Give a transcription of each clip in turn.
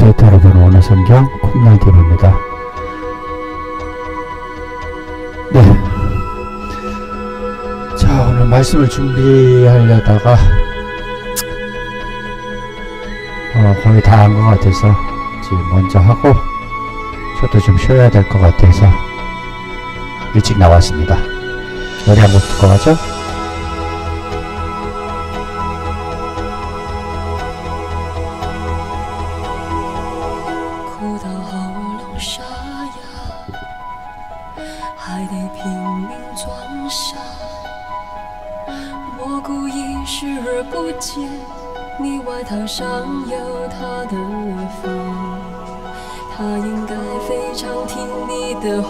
데이터로 보는 성경 콩나이TV입니다. 네. 자, 오늘 말씀을 준비하려다가 거의 다 한 것 같아서 지금 먼저 하고 저도 좀 쉬어야 될 것 같아서 일찍 나왔습니다. 노래 한 곡 듣고 가죠.你外套上有他的风，他应该非常听你的话，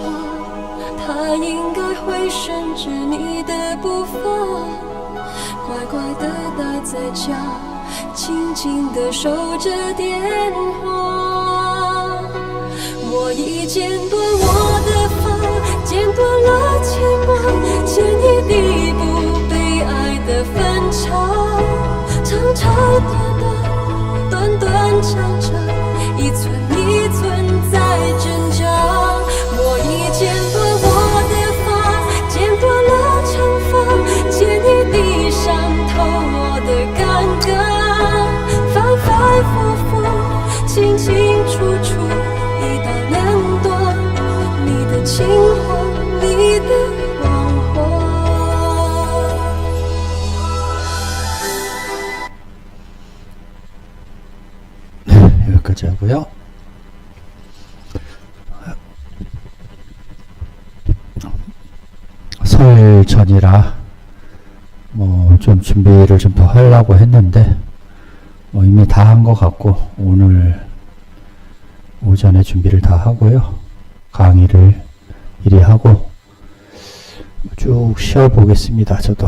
他应该会顺着你的步伐，乖乖地待在家，静静地守着电话。我已剪断我的发，剪断了牵挂，剪一地不被爱的分岔。长长短短，短短长长，一寸一寸在挣扎。我已剪断我的发，剪断了长发，剪你地上透我的尴尬。反反复复，清清楚楚，一刀两断，你的情话，你的谎话。여기까지 하고요. 설 전이라 좀 준비를 좀 더 하려고 했는데 이미 다 한 것 같고 오늘 오전에 준비를 다 하고요. 강의를 이리 하고 쭉 쉬어보겠습니다. 저도.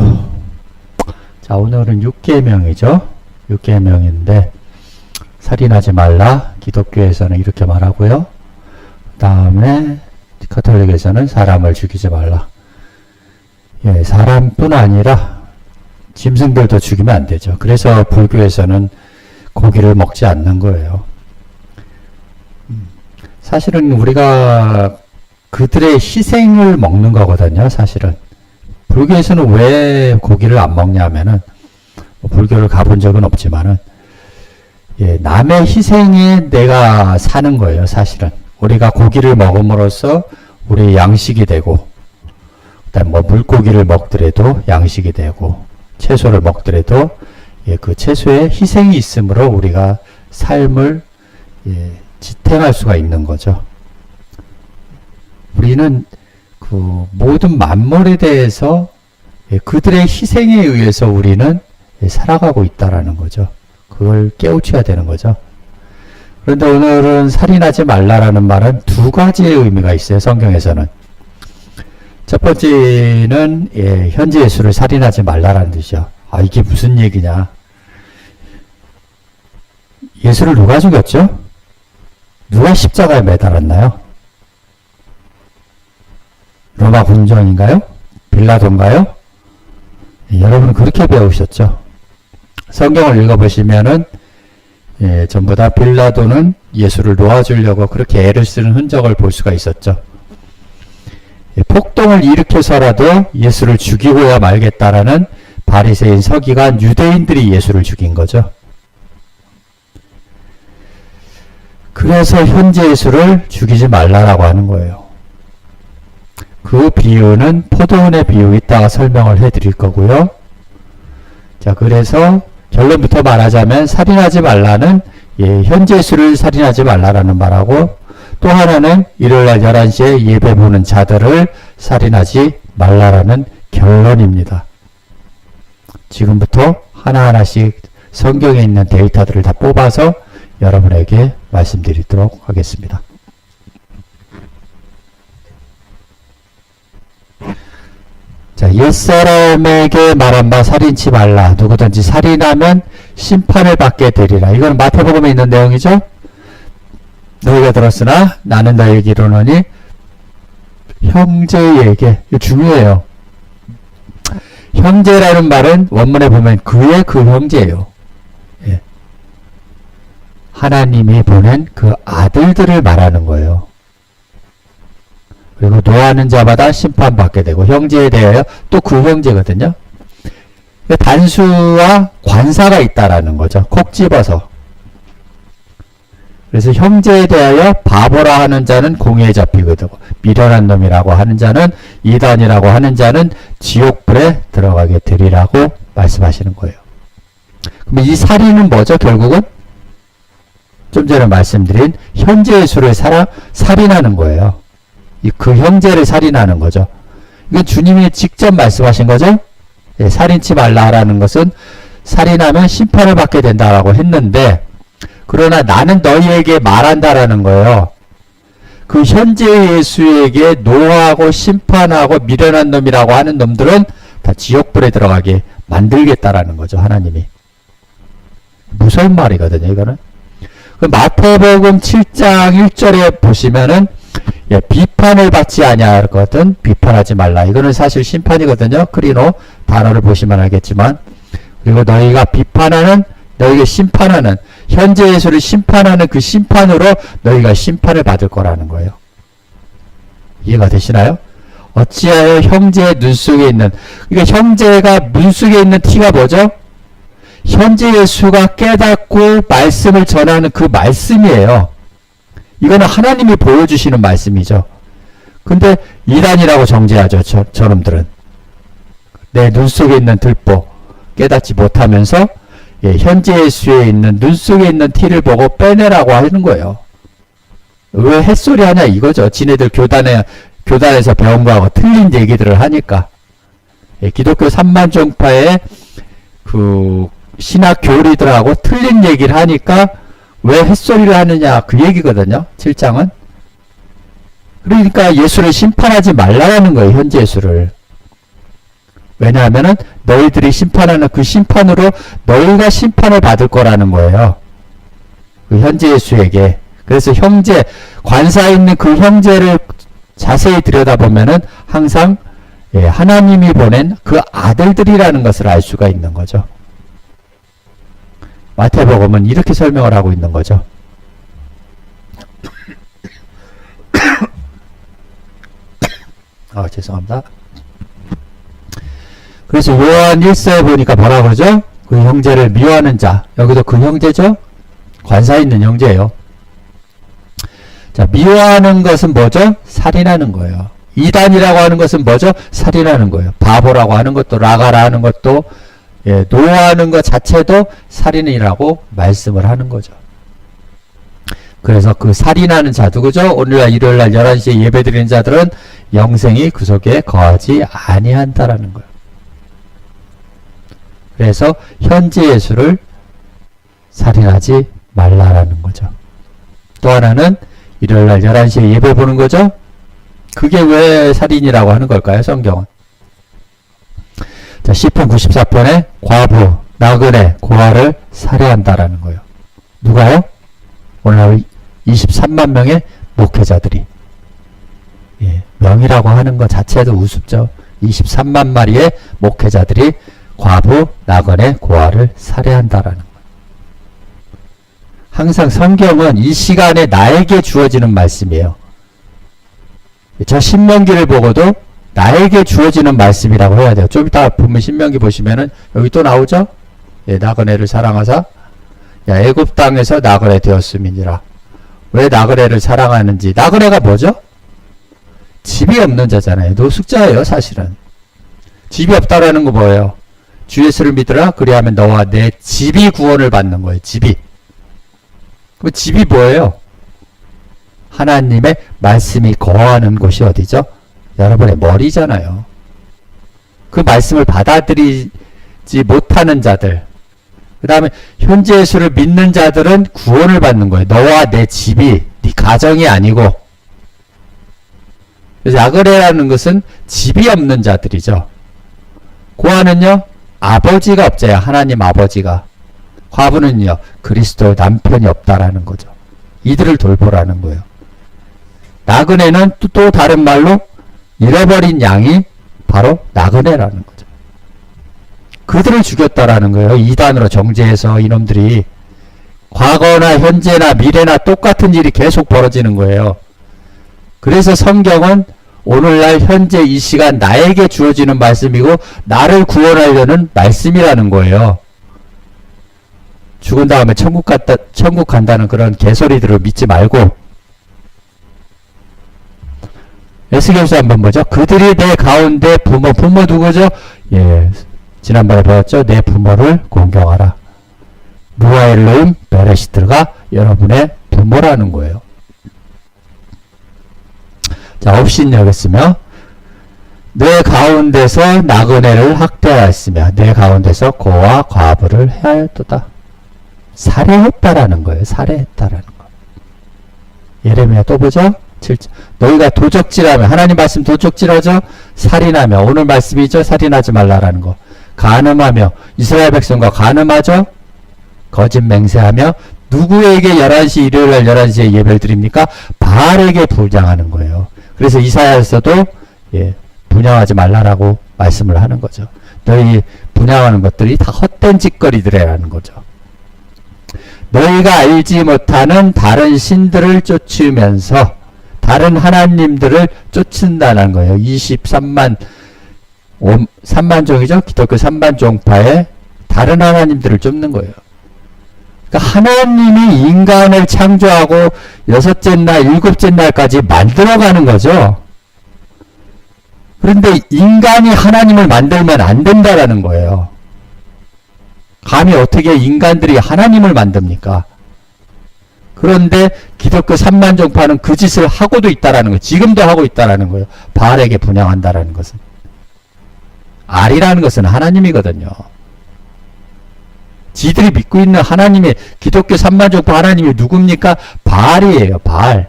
자, 오늘은 6계명이죠. 6계명인데 살인하지 말라. 기독교에서는 이렇게 말하고요. 그 다음에 카톨릭에서는 사람을 죽이지 말라. 예, 사람뿐 아니라 짐승들도 죽이면 안 되죠. 그래서 불교에서는 고기를 먹지 않는 거예요. 사실은 우리가 그들의 희생을 먹는 거거든요. 사실은 불교에서는 왜 고기를 안 먹냐 하면은 불교를 가본 적은 없지만은 예, 남의 희생에 내가 사는 거예요. 사실은 우리가 고기를 먹음으로써 우리 양식이 되고, 그다음 물고기를 먹더라도 양식이 되고, 채소를 먹더라도 예, 그 채소에 희생이 있으므로 우리가 삶을 지탱할 수가 있는 거죠. 우리는 그 모든 만물에 대해서 그들의 희생에 의해서 우리는 살아가고 있다라는 거죠. 그걸 깨우쳐야 되는 거죠. 그런데 오늘은 살인하지 말라라는 말은 두 가지의 의미가 있어요. 성경에서는. 첫 번째는 현재 예수를 살인하지 말라라는 뜻이죠. 아, 이게 무슨 얘기냐. 예수를 누가 죽였죠? 누가 십자가에 매달았나요? 로마 군정인가요? 빌라도인가요? 여러분은 그렇게 배우셨죠? 성경을 읽어보시면은 전부 다 빌라도는 예수를 놓아주려고 그렇게 애를 쓰는 흔적을 볼 수가 있었죠. 폭동을 일으켜서라도 예수를 죽이고야 말겠다라는 바리새인 서기관 유대인들이 예수를 죽인 거죠. 그래서 현재 예수를 죽이지 말라라고 하는 거예요. 그 비유는 포도원의 비유 이따가 설명을 해드릴 거고요. 자, 그래서 결론부터 말하자면 살인하지 말라는 현재 예수를 살인하지 말라라는 말하고, 또 하나는 일요일날 11시에 예배 보는 자들을 살인하지 말라라는 결론입니다. 지금부터 하나하나씩 성경에 있는 데이터들을 다 뽑아서 여러분에게 말씀드리도록 하겠습니다. 자, 옛사람에게 말한 바 살인치 말라. 누구든지 살인하면 심판을 받게 되리라. 이건 마태복음에 있는 내용이죠. 너희가 들었으나 나는 너희에게 이르노니 형제에게. 이거 중요해요. 형제라는 말은 원문에 보면 그의 그 형제예요. 예. 하나님이 보낸 그 아들들을 말하는 거예요. 그리고 노하는 자마다 심판받게 되고 형제에 대하여 또 그 형제거든요. 단수와 관사가 있다라는 거죠. 콕 집어서. 그래서 형제에 대하여 바보라 하는 자는 공의에 잡히거든. 미련한 놈이라고 하는 자는, 이단이라고 하는 자는 지옥불에 들어가게 되리라고 말씀하시는 거예요. 그럼 이 살인은 뭐죠? 결국은 좀 전에 말씀드린 현재의 수를 살인하는 거예요. 그 형제를 살인하는 거죠. 이건 주님이 직접 말씀하신 거죠. 예, 살인치 말라라는 것은 살인하면 심판을 받게 된다라고 했는데, 그러나 나는 너희에게 말한다라는 거예요. 그 현재 예수에게 노하고 심판하고 미련한 놈이라고 하는 놈들은 다 지옥불에 들어가게 만들겠다라는 거죠. 하나님이. 무서운 말이거든요. 이거는. 그 마태복음 7장 1절에 보시면은 예, 비판을 받지 아니하거든 비판하지 말라. 이거는 사실 심판이거든요. 크리노 단어를 보시면 알겠지만, 그리고 너희가 비판하는, 너희가 심판하는, 현재 예수를 심판하는 그 심판으로 너희가 심판을 받을 거라는 거예요. 이해가 되시나요? 어찌하여 형제의 눈 속에 있는, 그러니까 형제가 눈 속에 있는 티가 뭐죠? 현재 예수가 깨닫고 말씀을 전하는 그 말씀이에요. 이거는 하나님이 보여주시는 말씀이죠. 근데 이단이라고 정죄하죠. 저놈들은. 내 눈 속에 있는 들보 깨닫지 못하면서 예, 현재 예수에 있는 눈 속에 있는 티를 보고 빼내라고 하는 거예요. 왜 햇소리 하냐 이거죠. 지네들 교단에서 배운 거하고 틀린 얘기들을 하니까. 예, 기독교 3만 종파의 그 신학 교리들하고 틀린 얘기를 하니까 왜 햇소리를 하느냐 그 얘기거든요. 7장은. 그러니까 예수를 심판하지 말라는 거예요. 현재 예수를. 왜냐하면은 너희들이 심판하는 그 심판으로 너희가 심판을 받을 거라는 거예요. 그 현재 예수에게. 그래서 형제, 관사에 있는 그 형제를 자세히 들여다보면은 항상 예, 하나님이 보낸 그 아들들이라는 것을 알 수가 있는 거죠. 마태복음은 이렇게 설명을 하고 있는 거죠. 죄송합니다. 그래서 요한 1서에 보니까 뭐라 그러죠? 그 형제를 미워하는 자. 여기도 그 형제죠? 관사에 있는 형제예요. 자, 미워하는 것은 뭐죠? 살인하는 거예요. 이단이라고 하는 것은 뭐죠? 살인하는 거예요. 바보라고 하는 것도, 라가라 하는 것도, 예, 노하는 것 자체도 살인이라고 말씀을 하는 거죠. 그래서 그 살인하는 자 누구죠? 오늘날 일요일날 11시에 예배드리는 자들은 영생이 그 속에 거하지 아니한다라는 거예요. 그래서 현재 예수를 살인하지 말라라는 거죠. 또 하나는 일요일날 11시에 예배 보는 거죠? 그게 왜 살인이라고 하는 걸까요? 성경은. 자, 시편 94편에 과부, 나그네, 고아를 살해한다라는 거예요. 누가요? 오늘 23만 명의 목회자들이. 예, 명이라고 하는 것 자체도 우습죠. 23만 마리의 목회자들이 과부, 나그네, 고아를 살해한다라는 거예요. 항상 성경은 이 시간에 나에게 주어지는 말씀이에요. 저 신명기를 보고도 나에게 주어지는 말씀이라고 해야 돼요. 좀 이따 보면 신명기 보시면은 여기 또 나오죠? 예, 나그네를 사랑하사 애굽 땅에서 나그네 되었음이니라. 왜 나그네를 사랑하는지. 나그네가 뭐죠? 집이 없는 자잖아요. 노숙자예요, 사실은. 집이 없다라는 거 뭐예요? 주 예수를 믿으라. 그리하면 너와 내 집이 구원을 받는 거예요. 집이. 그 집이 뭐예요? 하나님의 말씀이 거하는 곳이 어디죠? 여러분의 머리잖아요. 그 말씀을 받아들이지 못하는 자들, 그 다음에 현재 예수를 믿는 자들은 구원을 받는 거예요. 너와 내 집이, 네 가정이 아니고. 그래서 나그네라는 것은 집이 없는 자들이죠. 고아는요, 아버지가 없자요. 하나님 아버지가. 과부는요, 그리스도의 남편이 없다라는 거죠. 이들을 돌보라는 거예요. 나그네는 또 다른 말로 잃어버린 양이 바로 나그네라는 거죠. 그들을 죽였다라는 거예요. 이단으로 정죄해서 이놈들이 과거나 현재나 미래나 똑같은 일이 계속 벌어지는 거예요. 그래서 성경은 오늘날 현재 이 시간 나에게 주어지는 말씀이고 나를 구원하려는 말씀이라는 거예요. 죽은 다음에 천국 간다는 그런 개소리들을 믿지 말고 에스겔서 한번 보죠. 그들이 내 가운데 부모 누구죠? 예, 지난번에 배웠죠. 내 부모를 공경하라. 무아엘로임 베레시트가 여러분의 부모라는 거예요. 자, 업신 여기 있으며 내 가운데서 나그네를 학대하였으며 내 가운데서 고와 과부를 해하였도다. 살해했다라는 거예요. 살해했다라는 거. 예레미야 또 보죠. 7절. 너희가 도적질하며 하나님 말씀 도적질하죠. 살인하며 오늘 말씀이죠. 살인하지 말라라는 거. 간음하며 이스라엘 백성과 간음하죠. 거짓 맹세하며 누구에게 11시 일요일날 11시에 예배를 드립니까? 바알에게 분향하는 거예요. 그래서 이사야에서도 예, 분향하지 말라라고 말씀을 하는 거죠. 너희 분향하는 것들이 다 헛된 짓거리들이라는 거죠. 너희가 알지 못하는 다른 신들을 쫓으면서 다른 하나님들을 쫓는다는 거예요. 23만 3만 종이죠. 기독교 3만 종파에 다른 하나님들을 쫓는 거예요. 그러니까 하나님이 인간을 창조하고 여섯째 날, 일곱째 날까지 만들어가는 거죠. 그런데 인간이 하나님을 만들면 안 된다라는 거예요. 감히 어떻게 인간들이 하나님을 만듭니까? 그런데 기독교 3만 종파는 그 짓을 하고도 있다라는 거예요. 지금도 하고 있다라는 거예요. 바알에게 분향한다라는 것은. 알이라는 것은 하나님이거든요. 지들이 믿고 있는 하나님의 기독교 3만 종파 하나님이 누굽니까? 바알이에요. 바알.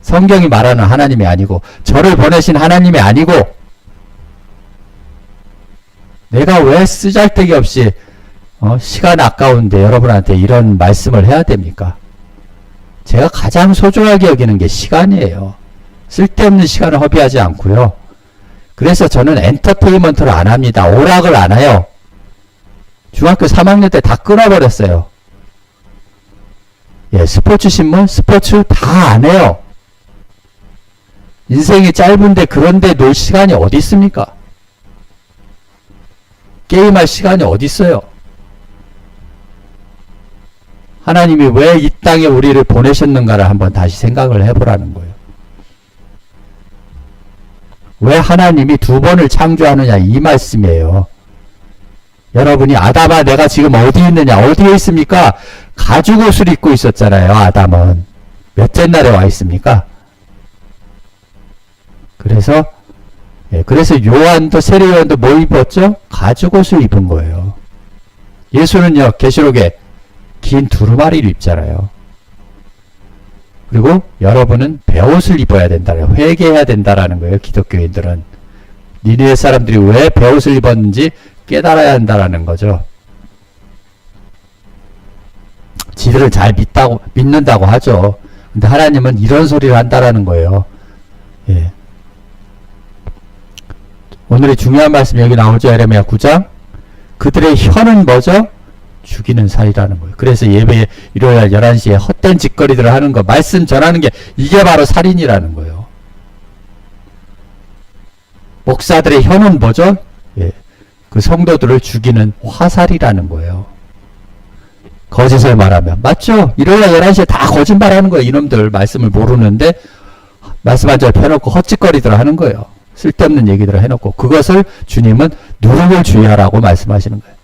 성경이 말하는 하나님이 아니고 저를 보내신 하나님이 아니고 내가 왜 쓰잘데기 없이 시간 아까운데 여러분한테 이런 말씀을 해야 됩니까? 제가 가장 소중하게 여기는 게 시간이에요. 쓸데없는 시간을 허비하지 않고요. 그래서 저는 엔터테인먼트를 안 합니다. 오락을 안 해요. 중학교 3학년 때 다 끊어버렸어요. 예, 스포츠 신문, 스포츠 다 안 해요. 인생이 짧은데 그런데 놀 시간이 어디 있습니까? 게임할 시간이 어디 있어요? 하나님이 왜 이 땅에 우리를 보내셨는가를 한번 다시 생각을 해보라는 거예요. 왜 하나님이 두 번을 창조하느냐 이 말씀이에요. 여러분이 아담아 내가 지금 어디 있느냐 어디에 있습니까? 가죽 옷을 입고 있었잖아요. 아담은 몇째 날에 와 있습니까? 그래서 요한도 세례 요한도 뭐 입었죠? 가죽 옷을 입은 거예요. 예수는요 계시록에 긴 두루마리를 입잖아요. 그리고 여러분은 베옷을 입어야 된다는 회개해야 된다라는 거예요. 기독교인들은 니느웨 사람들이 왜 베옷을 입었는지 깨달아야 한다라는 거죠. 지들을 잘 믿는다고 하죠. 근데 하나님은 이런 소리를 한다라는 거예요. 예. 오늘의 중요한 말씀 여기 나오죠. 예레미야 9장. 그들의 혀는 뭐죠? 죽이는 살이라는 거예요. 그래서 예배 일요일 11시에 헛된 짓거리들을 하는 거, 말씀 전하는 게 이게 바로 살인이라는 거예요. 목사들의 혀는 뭐죠? 예. 그 성도들을 죽이는 화살이라는 거예요. 거짓을 말하면. 맞죠? 일요일 11시에 다 거짓말하는 거예요. 이놈들 말씀을 모르는데 말씀 한 절 펴놓고 헛짓거리들을 하는 거예요. 쓸데없는 얘기들을 해놓고 그것을 주님은 누룩을 주의하라고 말씀하시는 거예요.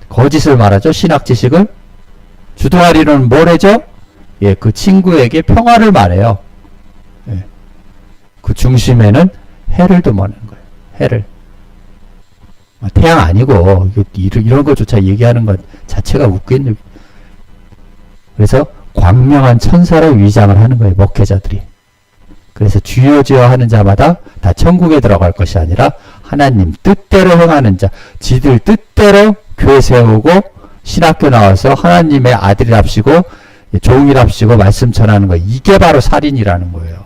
거짓을 말하죠. 신학 지식을. 주동아리는 뭘 해죠? 예, 그 친구에게 평화를 말해요. 예. 그 중심에는 해를 두모는 거예요. 해를. 태양 아니고 이런 것조차 얘기하는 것 자체가 웃긴. 그래서 광명한 천사를 위장을 하는 거예요. 목회자들이. 그래서 주여 주여 하는 자마다 다 천국에 들어갈 것이 아니라 하나님 뜻대로 행하는 자, 지들 뜻대로 교회 세우고 신학교 나와서 하나님의 아들이랍시고 종이랍시고 말씀 전하는 거, 이게 바로 살인이라는 거예요.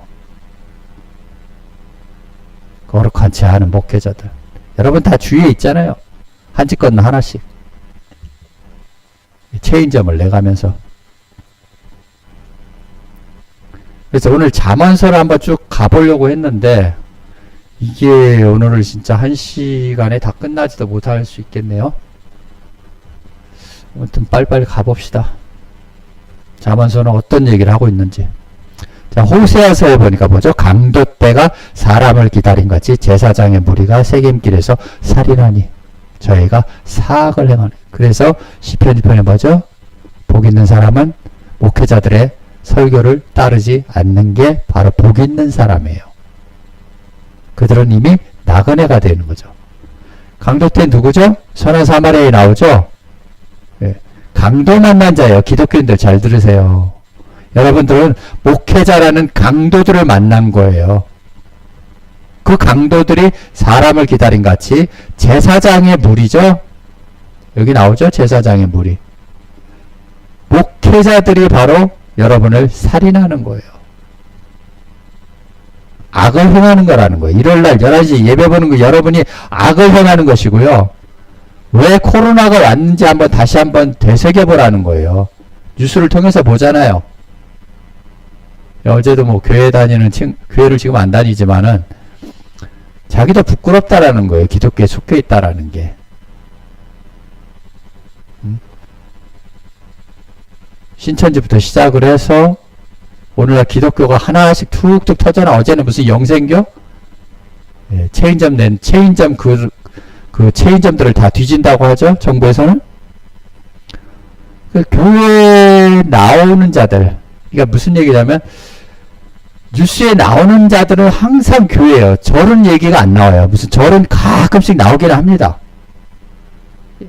거룩한 채 하는 목회자들. 여러분 다 주위에 있잖아요. 한 집 건너 하나씩. 체인점을 내가면서. 그래서 오늘 잠언서를 한번 쭉 가보려고 했는데 이게 오늘을 진짜 1시간에 다 끝나지도 못할 수 있겠네요. 아무튼 빨리빨리 가봅시다. 잠언서는 어떤 얘기를 하고 있는지. 자, 호세아서에 보니까 뭐죠? 강도 때가 사람을 기다린 같이 제사장의 무리가 세겜길에서 살인하니 저희가 사악을 행하네. 그래서 시편 1편에 뭐죠? 복 있는 사람은 목회자들의 설교를 따르지 않는 게 바로 복 있는 사람이에요. 그들은 이미 나그네가 되는 거죠. 강도 때 누구죠? 선한 사마리아에 나오죠? 네. 강도 만난 자예요. 기독교인들 잘 들으세요. 여러분들은 목회자라는 강도들을 만난 거예요. 그 강도들이 사람을 기다린 같이 제사장의 무리죠? 여기 나오죠? 제사장의 무리. 목회자들이 바로 여러분을 살인하는 거예요. 악을 행하는 거라는 거예요. 일요일날 11시 예배 보는 거 여러분이 악을 행하는 것이고요. 왜 코로나가 왔는지 다시 한번 되새겨보라는 거예요. 뉴스를 통해서 보잖아요. 어제도 뭐 교회 다니는 교회를 지금 안 다니지만은 자기도 부끄럽다라는 거예요. 기독교에 속해 있다라는 게. 신천지부터 시작을 해서 오늘날 기독교가 하나씩 툭툭 터져나. 어제는 무슨 영생교? 예, 체인점 그 체인점들을 다 뒤진다고 하죠. 정부에서는. 그 교회에 나오는 자들, 그러니까 무슨 얘기냐면 뉴스에 나오는 자들은 항상 교회예요. 절은 얘기가 안 나와요. 무슨 절은 가끔씩 나오긴 합니다.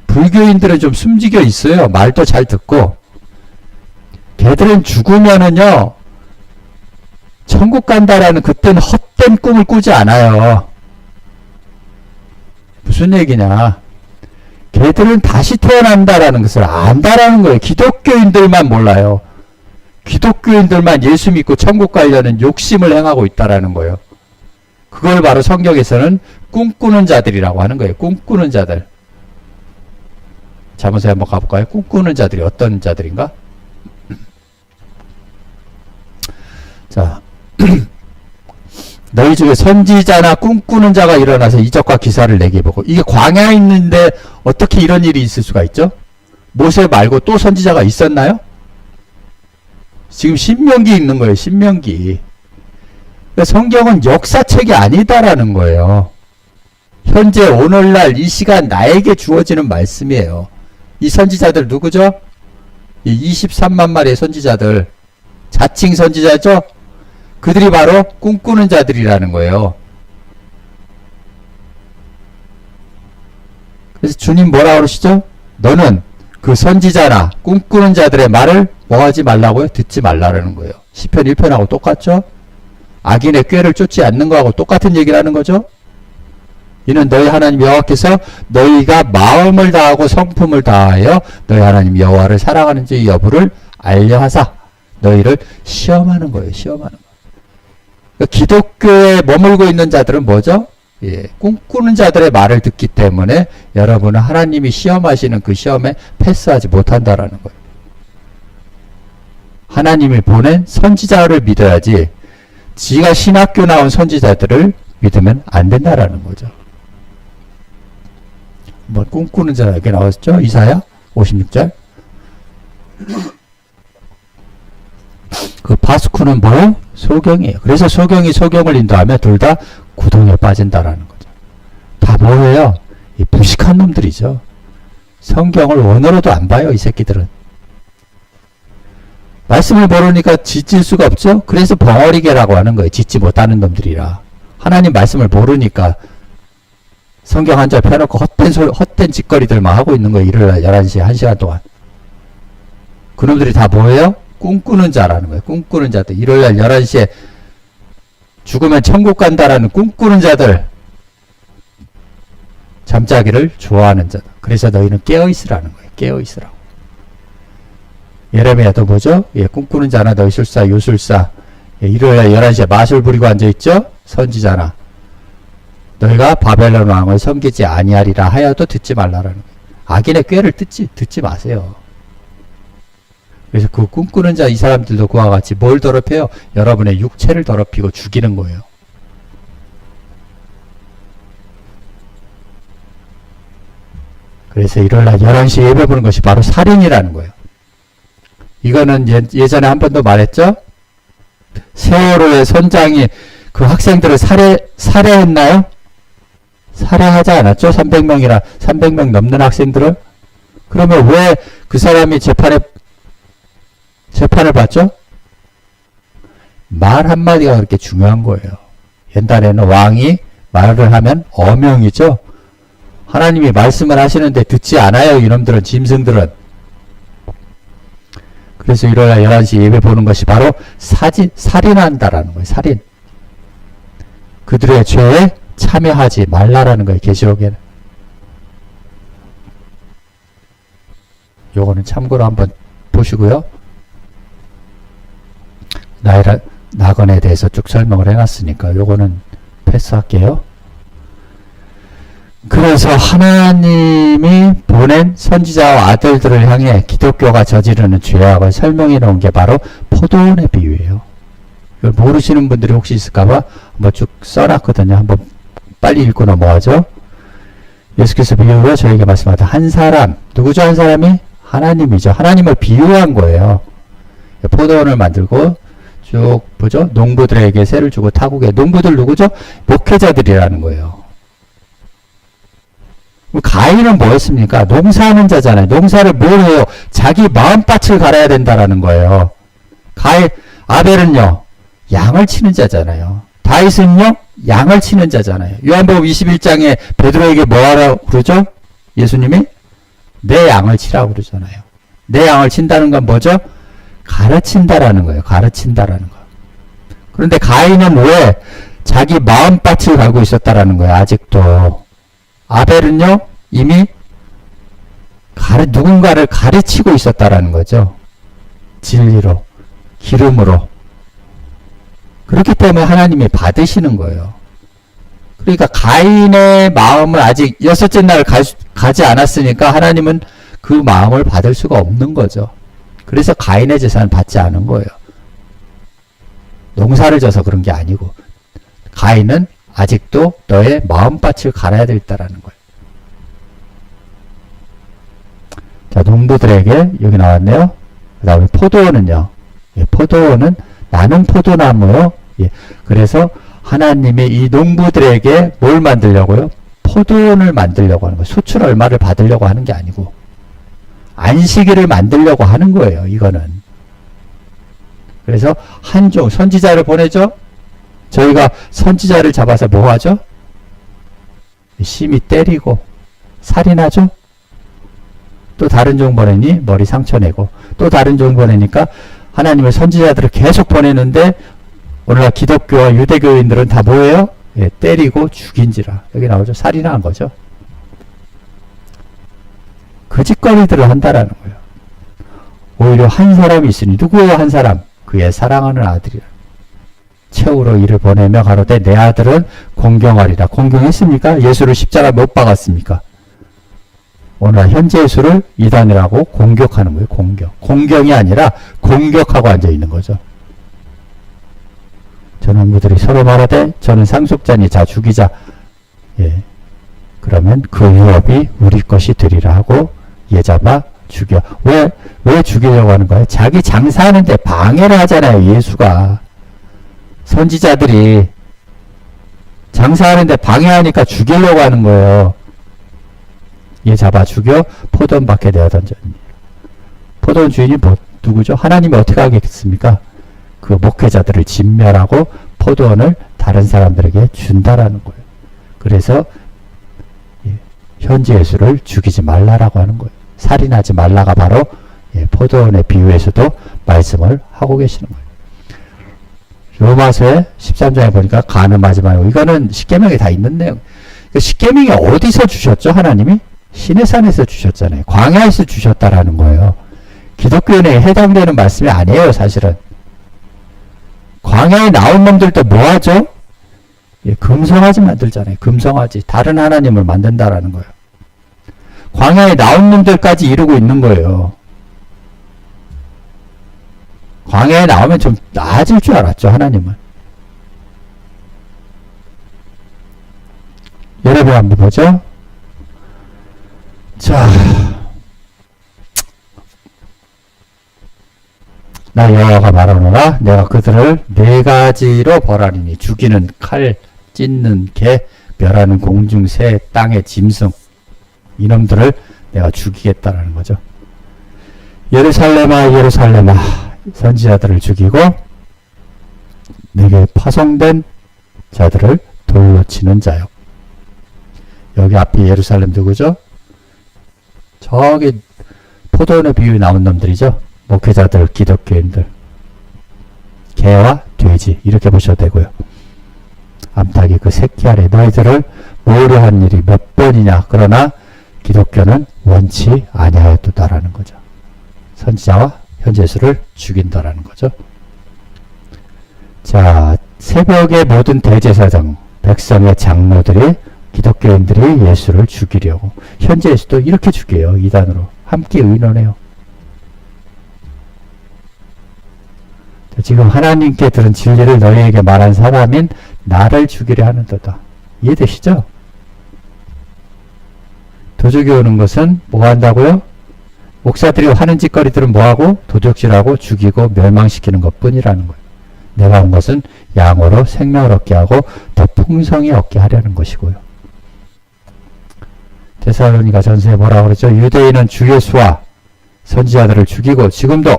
불교인들은 좀 숨지겨 있어요. 말도 잘 듣고. 걔들은 죽으면은요 천국 간다라는 그땐 헛된 꿈을 꾸지 않아요. 무슨 얘기냐? 걔들은 다시 태어난다라는 것을 안다라는 거예요. 기독교인들만 몰라요. 기독교인들만 예수 믿고 천국 가려는 욕심을 행하고 있다라는 거예요. 그걸 바로 성경에서는 꿈꾸는 자들이라고 하는 거예요. 꿈꾸는 자들. 잠언서에 한번 가볼까요? 꿈꾸는 자들이 어떤 자들인가? 자, 너희 중에 선지자나 꿈꾸는 자가 일어나서 이적과 기사를 내게 보고. 이게 광야에 있는데 어떻게 이런 일이 있을 수가 있죠? 모세 말고 또 선지자가 있었나요? 지금 신명기 있는 거예요. 신명기. 그러니까 성경은 역사책이 아니다라는 거예요. 현재 오늘날 이 시간 나에게 주어지는 말씀이에요. 이 선지자들 누구죠? 이 23만 마리의 선지자들. 자칭 선지자죠? 그들이 바로 꿈꾸는 자들이라는 거예요. 그래서 주님 뭐라 그러시죠? 너는 그 선지자나 꿈꾸는 자들의 말을 뭐 하지 말라고요? 듣지 말라라는 거예요. 시편 1편하고 똑같죠? 악인의 꾀를 쫓지 않는 거하고 똑같은 얘기를 하는 거죠? 이는 너희 하나님 여호와께서 너희가 마음을 다하고 성품을 다하여 너희 하나님 여호와를 사랑하는지 여부를 알려하사 너희를 시험하는 거예요. 시험하는 거예요. 그러니까 기독교에 머물고 있는 자들은 뭐죠? 예, 꿈꾸는 자들의 말을 듣기 때문에 여러분은 하나님이 시험하시는 그 시험에 패스하지 못한다라는 거예요. 하나님이 보낸 선지자를 믿어야지 지가 신학교 나온 선지자들을 믿으면 안 된다라는 거죠. 뭐 꿈꾸는 자 여기 나왔죠? 이사야 56절. 그 파스쿠는 뭐예요? 소경이에요. 그래서 소경이 소경을 인도하며 둘 다 구덩이에 빠진다라는 거죠. 다 뭐예요? 이 무식한 놈들이죠. 성경을 원어로도 안 봐요, 이 새끼들은. 말씀을 모르니까 짓질 수가 없죠? 그래서 벙어리개라고 하는 거예요. 짓지 못하는 놈들이라. 하나님 말씀을 모르니까 성경 한 절 펴놓고 헛된 짓거리들만 하고 있는 거예요. 일요일 11시 1시간 동안. 그놈들이 다 뭐예요? 꿈꾸는 자라는 거예요. 꿈꾸는 자들. 일요일 11시에 죽으면 천국 간다라는 꿈꾸는 자들. 잠자기를 좋아하는 자들. 그래서 너희는 깨어있으라는 거예요. 깨어있으라고. 예레미야도 뭐죠? 예, 꿈꾸는 자나 너희 술사 요술사. 예, 일요일 11시에 마술 부리고 앉아있죠? 선지자나. 너희가 바벨론 왕을 섬기지 아니하리라 하여도 듣지 말라라는 거예요. 악인의 꾀를 듣지 마세요. 그래서 그 꿈꾸는 자 이 사람들도 그와 같이 뭘 더럽혀요? 여러분의 육체를 더럽히고 죽이는 거예요. 그래서 일요일날 11시에 예배 보는 것이 바로 살인이라는 거예요. 이거는 예전에 한 번도 말했죠? 세월호의 선장이 그 학생들을 살해했나요? 살해하지 않았죠? 300명 넘는 학생들을? 그러면 왜 그 사람이 재판을 받죠? 말 한마디가 그렇게 중요한 거예요. 옛날에는 왕이 말을 하면 어명이죠? 하나님이 말씀을 하시는데 듣지 않아요, 이놈들은, 짐승들은. 그래서 일요일 11시 예배 보는 것이 바로 살인한다라는 거예요, 살인. 그들의 죄에 참여하지 말라라는 거예요, 계시록에는. 요거는 참고로 한번 보시고요. 낙원에 대해서 쭉 설명을 해놨으니까 요거는 패스할게요. 그래서 하나님이 보낸 선지자와 아들들을 향해 기독교가 저지르는 죄악을 설명해 놓은 게 바로 포도원의 비유예요. 이걸 모르시는 분들이 혹시 있을까봐 한번 쭉 써놨거든요. 한번 빨리 읽고 넘어가죠. 예수께서 비유로 저에게 말씀하다 한 사람, 누구죠? 한 사람이? 하나님이죠. 하나님을 비유한 거예요. 포도원을 만들고 쭉 보죠. 농부들에게 세를 주고 타국에. 농부들 누구죠? 목회자들이라는 거예요. 가인은 뭐였습니까? 농사하는 자잖아요. 농사를 뭘 해요? 자기 마음밭을 갈아야 된다라는 거예요. 아벨은요, 양을 치는 자잖아요. 다윗은요, 양을 치는 자잖아요. 요한복음 21장에 베드로에게 뭐하라고 그러죠? 예수님이? 내 양을 치라고 그러잖아요. 내 양을 친다는 건 뭐죠? 가르친다라는 거예요. 가르친다라는 거. 그런데 가인은 왜 자기 마음밭을 갈고 있었다라는 거예요. 아직도. 아벨은요, 이미 누군가를 가르치고 있었다라는 거죠. 진리로, 기름으로. 그렇기 때문에 하나님이 받으시는 거예요. 그러니까 가인의 마음을 아직 여섯째 날 가지 않았으니까 하나님은 그 마음을 받을 수가 없는 거죠. 그래서 가인의 제사는 받지 않은 거예요. 농사를 져서 그런 게 아니고 가인은 아직도 너의 마음밭을 갈아야 되겠다라는 거예요. 자, 농부들에게 여기 나왔네요. 그 다음에 포도원은요. 예, 포도원은 나는 포도나무요. 예, 그래서 하나님이 이 농부들에게 뭘 만들려고요? 포도원을 만들려고 하는 거예요. 수출 얼마를 받으려고 하는 게 아니고 안식일을 만들려고 하는 거예요. 이거는. 그래서 한종 선지자를 보내죠. 저희가 선지자를 잡아서 뭐 하죠? 심히 때리고 살인하죠. 또 다른 종 보내니 머리 상처 내고 또 다른 종 보내니까 하나님의 선지자들을 계속 보내는데 오늘날 기독교와 유대교인들은 다 뭐예요? 예, 때리고 죽인지라. 여기 나오죠. 살인한 거죠. 그 짓거리들을 한다라는 거예요. 오히려 한 사람이 있으니 누구예요? 한 사람? 그의 사랑하는 아들이라. 최후로 이를 보내며 가로되 내 아들은 공경하리라. 공경했습니까? 예수를 십자가 못 박았습니까? 오늘 현재 예수를 이단이라고 공격하는 거예요. 공격. 공경이 아니라 공격하고 앉아있는 거죠. 전원부들이 서로 말하되 저는 상속자니 자 죽이자. 예. 그러면 그 유업이 우리 것이 되리라 하고 얘 잡아 죽여. 왜 죽이려고 하는 거예요? 자기 장사하는데 방해를 하잖아요. 예수가. 선지자들이 장사하는데 방해하니까 죽이려고 하는 거예요. 얘 잡아 죽여 포도원 밖에 내어 던졌니. 포도원 주인이 누구죠? 하나님이 어떻게 하겠습니까? 그 목회자들을 진멸하고 포도원을 다른 사람들에게 준다라는 거예요. 그래서 현지 예수를 죽이지 말라라고 하는 거예요. 살인하지 말라가 바로 포도원의 비유에서도 말씀을 하고 계시는 거예요. 로마서의 13장에 보니까 간음하지 말고 이거는 십계명에 다 있는 내용. 십계명이 어디서 주셨죠? 하나님이? 시내산에서 주셨잖아요. 광야에서 주셨다라는 거예요. 기독교인에 해당되는 말씀이 아니에요. 사실은. 광야에 나온 놈들도 뭐하죠? 금성아지 만들잖아요. 금성아지. 다른 하나님을 만든다라는 거예요. 광야에 나온 놈들까지 이루고 있는 거예요. 광야에 나오면 좀 나아질 줄 알았죠, 하나님은. 여러분 한번 보죠. 자, 나 여호와가 말하노라 내가 그들을 네 가지로 벌하리니 죽이는 칼, 찢는 개, 멸하는 공중 새, 땅의 짐승, 이놈들을 내가 죽이겠다라는 거죠. 예루살렘아 예루살렘아 선지자들을 죽이고 내게 파송된 자들을 돌로 치는 자요. 여기 앞에 예루살렘 누구죠? 저기 포도원의 비유에 나온 놈들이죠. 목회자들, 기독교인들, 개와 돼지 이렇게 보셔도 되고요. 암탉이 그 새끼 아래 너희들을 모으려 한 일이 몇 번이냐. 그러나 기독교는 원치 아니하였도다라는 거죠. 선지자와 현재수를 죽인다라는 거죠. 자, 새벽에 모든 대제사장, 백성의 장로들이 기독교인들이 예수를 죽이려고 현재수도 이렇게 죽여요. 이단으로 함께 의논해요. 지금 하나님께 들은 진리를 너희에게 말한 사람인 나를 죽이려 하는도다. 이해되시죠? 도적이 오는 것은 뭐 한다고요? 목사들이 하는 짓거리들은 뭐하고? 도적질하고 죽이고 멸망시키는 것뿐이라는 거예요. 내가 온 것은 양으로 생명을 얻게 하고 더 풍성히 얻게 하려는 것이고요. 데살로니가 전서에 뭐라고 그러죠? 유대인은 주 예수와 선지자들을 죽이고 지금도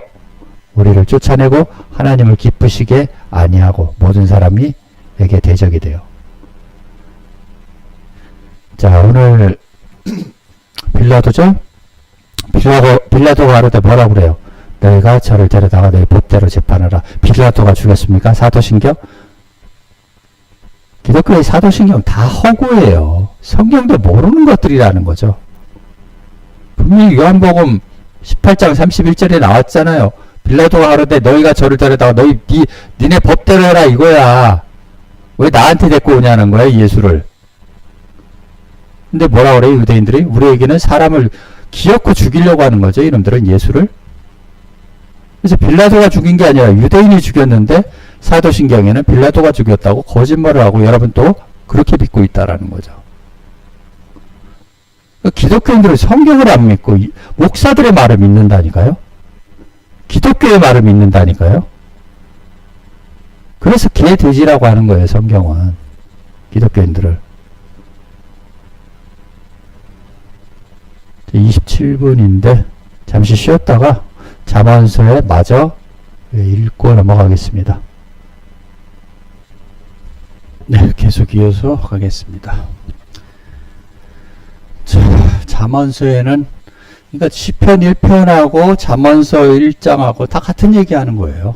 우리를 쫓아내고 하나님을 기쁘시게 아니하고 모든 사람이 에게 대적이 돼요. 자, 오늘 빌라도죠? 빌라도가 하루때 뭐라고 그래요? 너희가 저를 데려다가 너희 법대로 재판하라. 빌라도가 죽였습니까? 사도신경? 기독교의 사도신경 다 허구예요. 성경도 모르는 것들이라는 거죠. 분명히 요한복음 18장 31절에 나왔잖아요. 빌라도가 하루때 너희가 저를 데려다가 니네 법대로 해라 이거야. 왜 나한테 데리고 오냐는 거야, 예수를. 근데 뭐라 그래요, 유대인들이? 우리에게는 사람을 기어코 죽이려고 하는 거죠, 이놈들은 예수를. 그래서 빌라도가 죽인 게 아니라 유대인이 죽였는데 사도신경에는 빌라도가 죽였다고 거짓말을 하고 여러분 또 그렇게 믿고 있다라는 거죠. 기독교인들은 성경을 안 믿고 목사들의 말을 믿는다니까요. 기독교의 말을 믿는다니까요. 그래서 개 돼지라고 하는 거예요, 성경은. 기독교인들을. 27분인데 잠시 쉬었다가 잠언서에 마저 읽고 넘어가겠습니다. 네, 계속 이어서 가겠습니다. 자, 잠언서에는 그러니까 시편 1편하고 잠언서 1장하고 다 같은 얘기하는 거예요.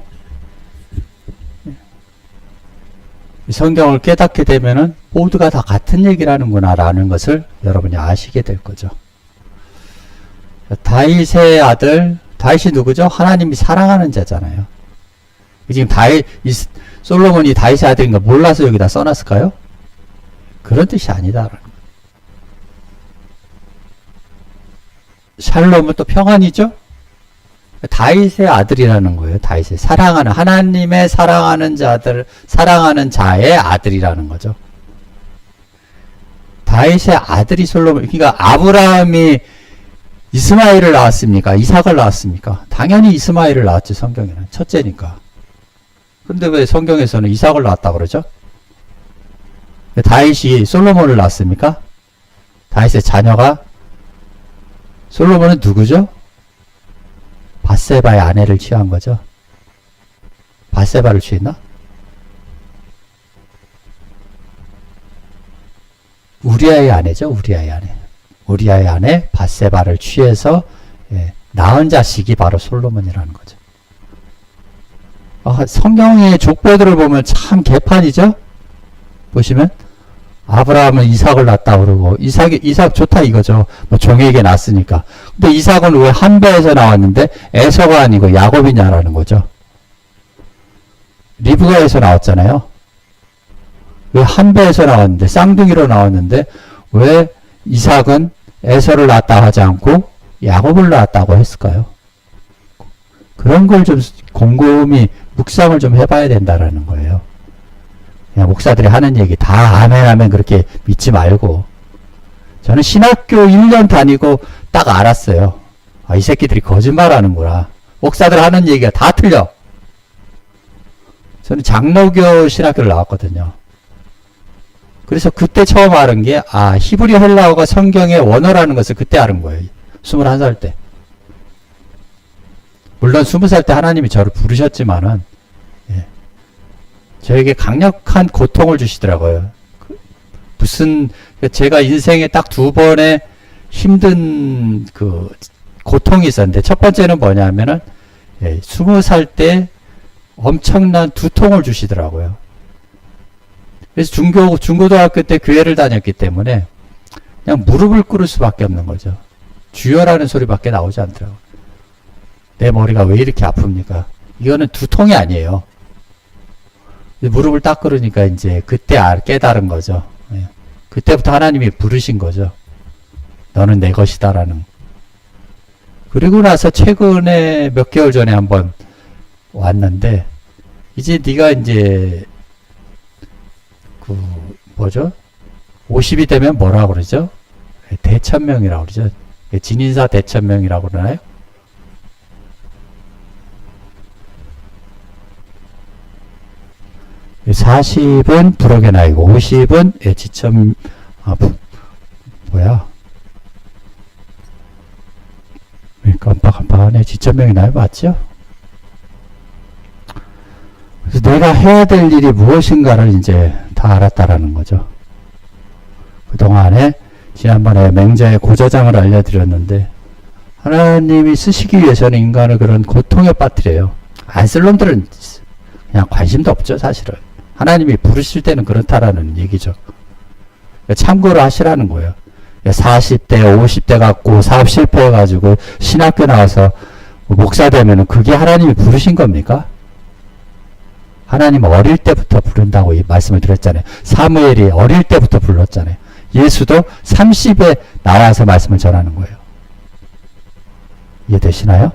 성경을 깨닫게 되면은 모두가 다 같은 얘기를 하는구나라는 것을 여러분이 아시게 될 거죠. 다윗의 아들, 다윗이 누구죠? 하나님이 사랑하는 자잖아요. 지금 솔로몬이 다윗의 아들인 거 몰라서 여기다 써놨을까요? 그런 뜻이 아니다. 샬롬은 또 평안이죠? 다윗의 아들이라는 거예요. 다윗의 사랑하는, 하나님의 사랑하는 자들, 사랑하는 자의 아들이라는 거죠. 다윗의 아들이 솔로몬, 그러니까 아브라함이 이스마엘을 낳았습니까? 이삭을 낳았습니까? 당연히 이스마엘을 낳았지, 성경에는. 첫째니까. 근데 왜 성경에서는 이삭을 낳았다 그러죠? 다윗이 솔로몬을 낳았습니까? 다윗의 자녀가, 솔로몬은 누구죠? 밧세바의 아내를 취한 거죠. 밧세바를 취했나? 우리아의 아내죠. 우리아의 아내. 우리아의 아내 밧세바를 취해서 낳은 자식이 바로 솔로몬이라는 거죠. 성경의 족보들을 보면 참 개판이죠. 보시면 아브라함은 이삭을 낳았다 그러고 이삭 좋다 이거죠. 뭐 종에게 낳았으니까. 근데 이삭은 왜 한 배에서 나왔는데 에서가 아니고 야곱이냐라는 거죠. 리브가에서 나왔잖아요. 왜 한 배에서 나왔는데 쌍둥이로 나왔는데 왜 이삭은 에서를 낳았다 하지 않고 야곱을 낳았다고 했을까요? 그런 걸 좀 곰곰이 묵상을 좀 해봐야 된다라는 거예요. 그냥 목사들이 하는 얘기 다 아멘 그렇게 믿지 말고, 저는 신학교 1년 다니고 딱 알았어요. 이 새끼들이 거짓말 하는구나. 목사들 하는 얘기가 다 틀려. 저는 장로교 신학교를 나왔거든요. 그래서 그때 처음 알은 게, 히브리 헬라어가 성경의 원어라는 것을 그때 알은 거예요. 21살 때. 물론 20살 때 하나님이 저를 부르셨지만은, 저에게 강력한 고통을 주시더라고요. 무슨, 제가 인생에 딱 2번의 힘든 고통이 있었는데, 첫 번째는 뭐냐면은, 20살 때 엄청난 두통을 주시더라고요. 그래서 중고등학교 때 교회를 다녔기 때문에 그냥 무릎을 꿇을 수밖에 없는 거죠. 주여라는 소리밖에 나오지 않더라고요. 내 머리가 왜 이렇게 아픕니까? 이거는 두통이 아니에요. 무릎을 딱 꿇으니까 이제 그때 깨달은 거죠. 그때부터 하나님이 부르신 거죠. 너는 내 것이다라는. 그리고 나서 최근에 몇 개월 전에 한번 왔는데, 이제 네가 이제 50이 되면 뭐라고 그러죠? 대천명이라고 그러죠. 진인사 대천명이라고 그러나요? 예, 40은 불억의 나이고 50은 지천 깜빡하네. 지천명이 나이 맞죠? 그래서 내가 해야 될 일이 무엇인가를 이제 다 알았다라는 거죠. 그동안에 지난번에 맹자의 고저장을 알려드렸는데, 하나님이 쓰시기 위해서는 인간을 그런 고통에 빠뜨려요. 안 쓸 놈들은 그냥 관심도 없죠, 사실은. 하나님이 부르실 때는 그렇다라는 얘기죠. 참고로 하시라는 거예요. 40대, 50대 갖고 사업 실패해가지고 신학교 나와서 목사 되면은 그게 하나님이 부르신 겁니까? 하나님 어릴 때부터 부른다고 이 말씀을 드렸잖아요. 사무엘이 어릴 때부터 불렀잖아요. 예수도 30에 나와서 말씀을 전하는 거예요. 이해되시나요?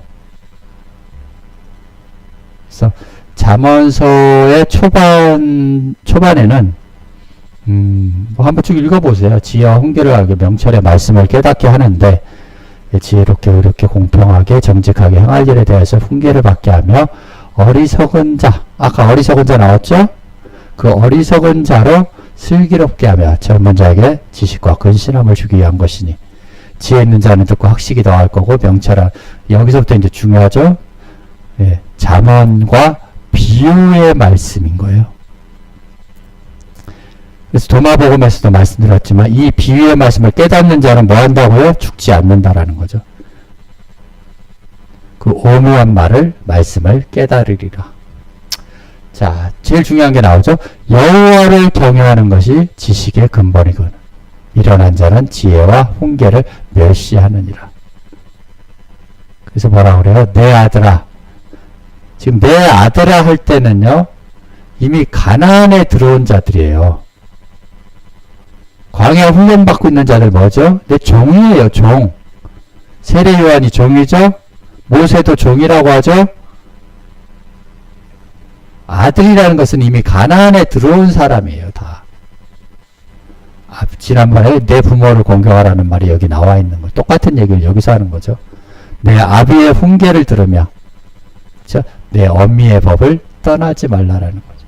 그래서 잠언서의 초반에는 한번 쭉 읽어보세요. 지혜와 훈계를 알게 명철의 말씀을 깨닫게 하는데, 지혜롭게 의롭게 공평하게 정직하게 행할 일에 대해서 훈계를 받게 하며, 어리석은 자, 아까 어리석은 자 나왔죠? 그 어리석은 자로 슬기롭게 하며 젊은 자에게 지식과 근신함을 주기 위한 것이니, 지혜 있는 자는 듣고 학식이 더할 거고, 명철한, 여기서부터 이제 중요하죠? 잠언과 비유의 말씀인 거예요. 그래서 도마복음에서도 말씀드렸지만, 이 비유의 말씀을 깨닫는 자는 뭐 한다고요? 죽지 않는다라는 거죠. 그 오묘한 말씀을 깨달으리라. 자, 제일 중요한 게 나오죠. 여호와를 경외하는 것이 지식의 근본이군. 미련한 자는 지혜와 훈계를 멸시하느니라. 그래서 뭐라 그래요? 내 아들아. 지금 내 아들아 할 때는요, 이미 가나안에 들어온 자들이에요. 광야 훈련받고 있는 자들 뭐죠? 내 종이에요, 종. 세례 요한이 종이죠? 모세도 종이라고 하죠? 아들이라는 것은 이미 가나안에 들어온 사람이에요, 다. 지난번에 내 부모를 공경하라는 말이 여기 나와 있는 거. 똑같은 얘기를 여기서 하는 거죠. 내 아비의 훈계를 들으며, 그렇죠? 내 어미의 법을 떠나지 말라라는 거죠.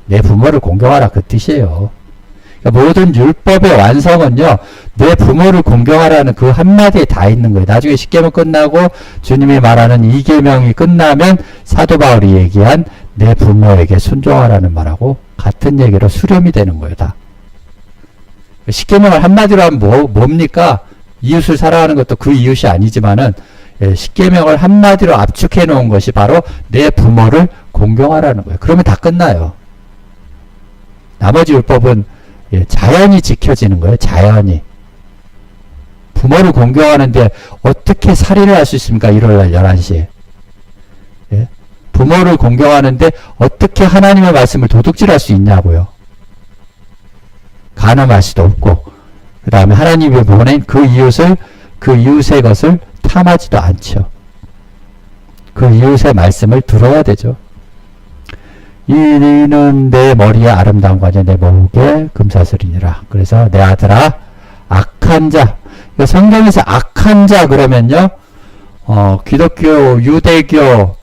내 부모를 공경하라, 그 뜻이에요. 그러니까 모든 율법의 완성은요, 내 부모를 공경하라는 그 한마디에 다 있는 거예요. 나중에 십계명 끝나고 주님이 말하는 이계명이 끝나면 사도 바울이 얘기한 내 부모에게 순종하라는 말하고 같은 얘기로 수렴이 되는 거예요, 다. 십계명을 한마디로 하면 뭡니까? 이웃을 사랑하는 것도 그 이웃이 아니지만은, 십계명을 한마디로 압축해 놓은 것이 바로 내 부모를 공경하라는 거예요. 그러면 다 끝나요. 나머지 율법은 자연이 지켜지는 거예요. 자연이. 부모를 공경하는데 어떻게 살인을 할 수 있습니까? 일요일날 11시에. 부모를 공경하는데 어떻게 하나님의 말씀을 도둑질할 수 있냐고요. 간음할 수도 없고, 그 다음에 하나님이 보낸 그 이웃의 것을 탐하지도 않죠. 그 이웃의 말씀을 들어야 되죠. 이는 내 머리에 아름다운 관이 내 목에 금사슬이니라. 그래서 내 아들아 악한 자, 성경에서 악한 자 그러면요, 기독교, 유대교,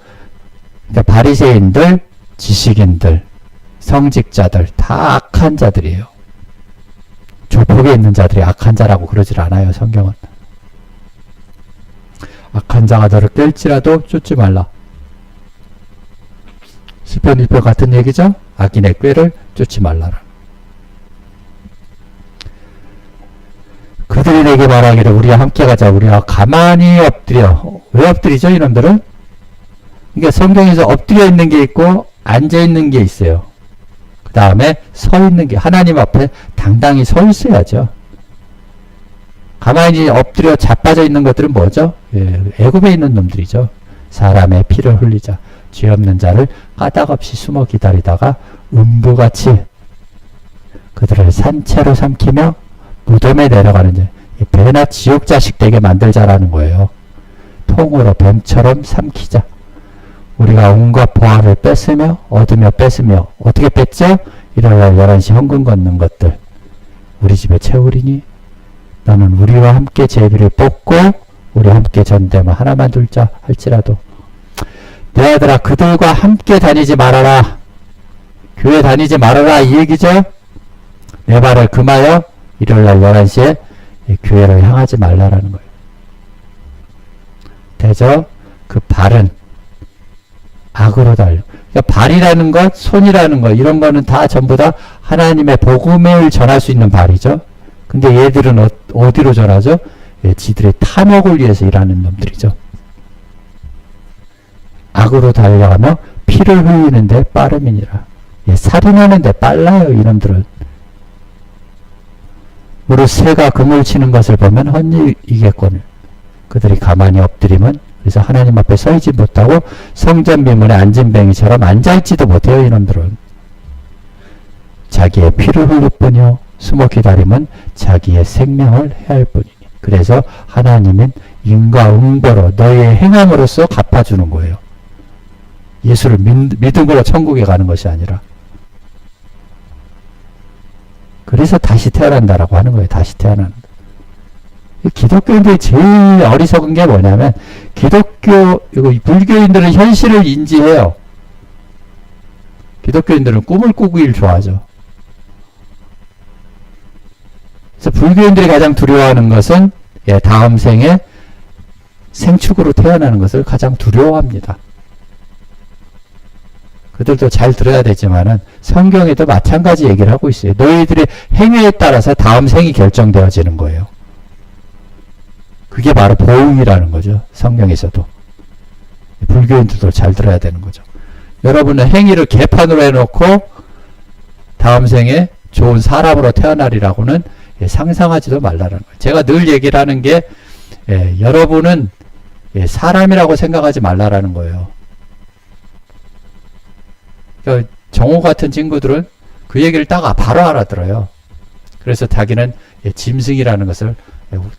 그러니까 바리새인들, 지식인들, 성직자들 다 악한 자들이에요. 조폭에 있는 자들이 악한 자라고 그러질 않아요. 성경은. 악한 자가 너를 깰지라도 쫓지 말라. 시편 1편 같은 얘기죠. 악인의 꾀를 쫓지 말라라. 그들이 내게 말하기를 우리와 함께 가자. 우리와 가만히 엎드려. 왜 엎드리죠 이놈들은? 그러니까 성경에서 엎드려 있는 게 있고 앉아 있는 게 있어요. 그 다음에 서 있는 게, 하나님 앞에 당당히 서 있어야죠. 가만히 엎드려 자빠져 있는 것들은 뭐죠? 애굽에 있는 놈들이죠. 사람의 피를 흘리자. 죄 없는 자를 까닭없이 숨어 기다리다가 음부같이 그들을 산채로 삼키며 무덤에 내려가는 자. 배나 지옥 자식 되게 만들자라는 거예요. 통으로 뱀처럼 삼키자. 우리가 온갖 보화를 뺐으며 얻으며 뺐으며 어떻게 뺐죠? 일요일 11시 헌금 걷는 것들 우리 집에 채우리니 너는 우리와 함께 제비를 뽑고 우리와 함께 전대만 하나만 둘자 할지라도 내 아들아 그들과 함께 다니지 말아라. 교회 다니지 말아라 이 얘기죠. 내 발을 금하여 일요일날 11시에 교회를 향하지 말라라는 거예요. 되죠? 그 발은 악으로 달려. 그러니까 발이라는 것, 손이라는 것, 이런 거는 다 전부 다 하나님의 복음을 전할 수 있는 발이죠. 근데 얘들은 어디로 전하죠? 지들의 탐욕을 위해서 일하는 놈들이죠. 악으로 달려가며 피를 흘리는데 빠름이니라. 살인하는데 빨라요, 이놈들은. 무릇 새가 그물 치는 것을 보면 헛일이겠거늘. 그들이 가만히 엎드리면 그래서 하나님 앞에 서있지 못하고 성전 비문에 앉은 뱅이처럼 앉아있지도 못해요. 이놈들은. 자기의 피를 흘릴 뿐이요 숨어 기다리면 자기의 생명을 해할 뿐이니. 그래서 하나님은 인과응보로 너희의 행함으로써 갚아주는 거예요. 예수를 믿음으로 천국에 가는 것이 아니라. 그래서 다시 태어난다라고 하는 거예요. 다시 태어난다. 기독교인들이 제일 어리석은 게 뭐냐면 불교인들은 현실을 인지해요. 기독교인들은 꿈을 꾸길 좋아하죠. 그래서 불교인들이 가장 두려워하는 것은 다음 생에 생축으로 태어나는 것을 가장 두려워합니다. 그들도 잘 들어야 되지만은 성경에도 마찬가지 얘기를 하고 있어요. 너희들의 행위에 따라서 다음 생이 결정되어지는 거예요. 그게 바로 보응이라는 거죠. 성경에서도. 불교인들도 잘 들어야 되는 거죠. 여러분은 행위를 개판으로 해놓고 다음 생에 좋은 사람으로 태어나리라고는 상상하지도 말라는 거예요. 제가 늘 얘기를 하는 게 여러분은 사람이라고 생각하지 말라라는 거예요. 그러니까 정호 같은 친구들은 그 얘기를 딱 바로 알아들어요. 그래서 자기는 짐승이라는 것을